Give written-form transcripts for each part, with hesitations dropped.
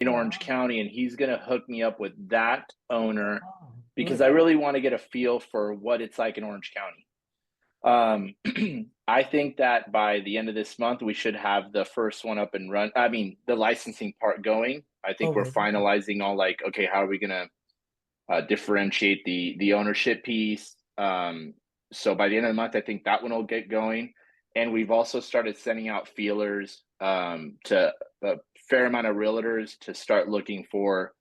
in Orange Wow. County, and he's gonna hook me up with that owner Wow. because I Good. really want to get a feel for what it's like in Orange County. I think that by the end of this month, we should have the first one up and run. I mean, the licensing part going. I think Oh, we're very good. finalizing all like, okay, how are we gonna differentiate the ownership piece? So by the end of the month, I think that one will get going, and we've also started sending out feelers to a fair amount of realtors to start looking for,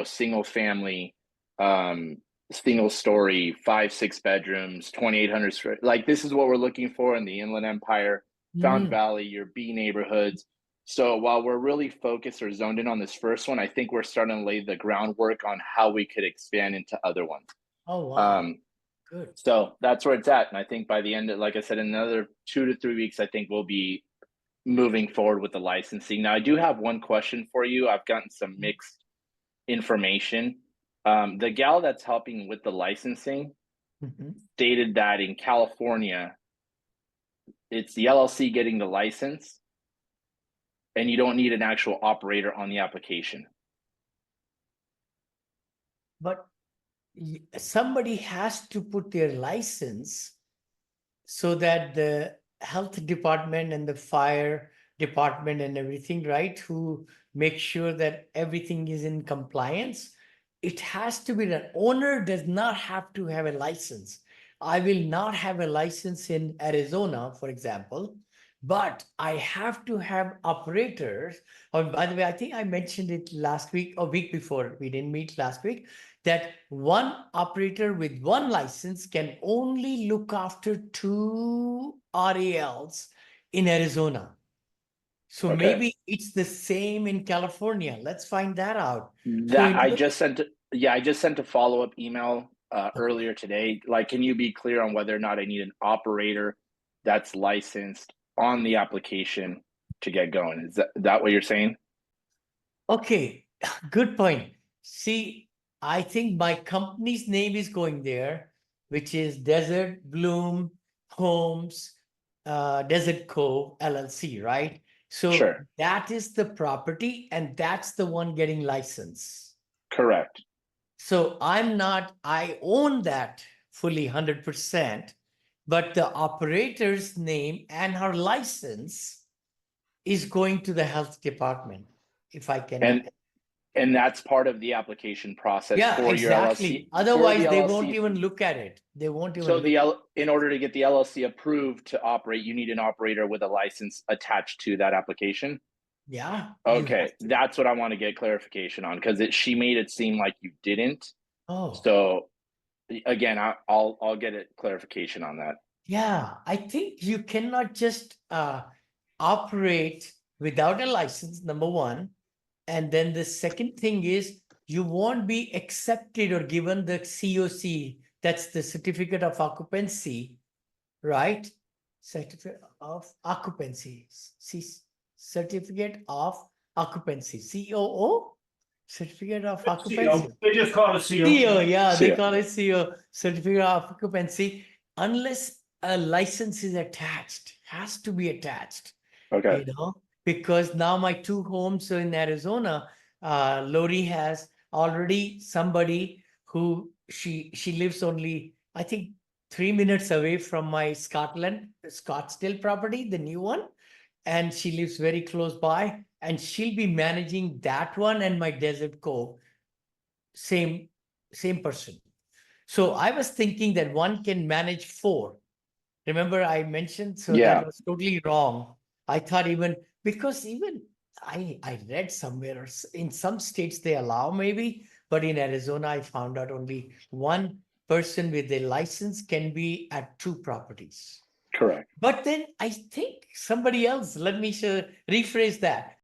single family, um, single story, 5, 6 bedrooms, 2,800 square. Like this is what we're looking for in the Inland Empire, Fountain Mm. Valley, your B neighborhoods. So while we're really focused or zoned in on this first one, I think we're starting to lay the groundwork on how we could expand into other ones. Oh, wow. Um, Good. so that's where it's at. And I think by the end of, like I said, in another 2 to 3 weeks, I think we'll be moving forward with the licensing. Now, I do have one question for you. I've gotten some mixed information. The gal that's helping with the licensing Mhm. stated that in California, it's the LLC getting the license and you don't need an actual operator on the application. But somebody has to put their license so that the health department and the fire department and everything, right, who make sure that everything is in compliance, it has to be the owner does not have to have a license. I will not have a license in Arizona, for example, but I have to have operators. Oh, by the way, I think I mentioned it last week or week before. We didn't meet last week that one operator with one license can only look after two RALs in Arizona. So Okay. maybe it's the same in California. Let's find that out. So That in I other, just sent, yeah, I just sent a follow-up email earlier today. Like, can you be clear on whether or not I need an operator that's licensed on the application to get going? Is that what you're saying? okay, good point. See, I think my company's name is going there, which is Desert Bloom Homes, Desert Cove LLC, right? So Sure. that is the property, and that's the one getting license. Correct. So I'm not, I own that fully 100%, but the operator's name and her license is going to the health department, if I can. And and that's part of the application process Yeah, for your exactly. LLC, for the Otherwise, they won't LLC. even look at it. They won't even So look. in order to get the LLC approved to operate, you need an operator with a license attached to that application. Yeah, you have Okay, to. that's what I want to get clarification on because she made it seem like you didn't. Oh, So again, I'll get a clarification on that. yeah. I think you cannot just operate without a license, number one. And then the second thing is you won't be accepted or given the COC, that's the certificate of occupancy, right? Certificate of occupancy. Certificate of occupancy. COO? Certificate of occupancy. CO. They just call it CO. CO, yeah, See they ya. call it CO, certificate of occupancy, unless a license is attached, has to be attached, Okay. because now my two homes in Arizona, Lori has already somebody who she lives only, I think, 3 minutes away from my Scottsdale property, the new one, and she lives very close by, and she'll be managing that one and my Desert Cove, same same person. So I was thinking that one can manage four. Remember I mentioned, so that Yeah. was totally wrong. I thought even because even I read somewhere or in some states they allow maybe, but in Arizona I found out only one person with a license can be at two properties. Correct. But then I think somebody else, let me rephrase that.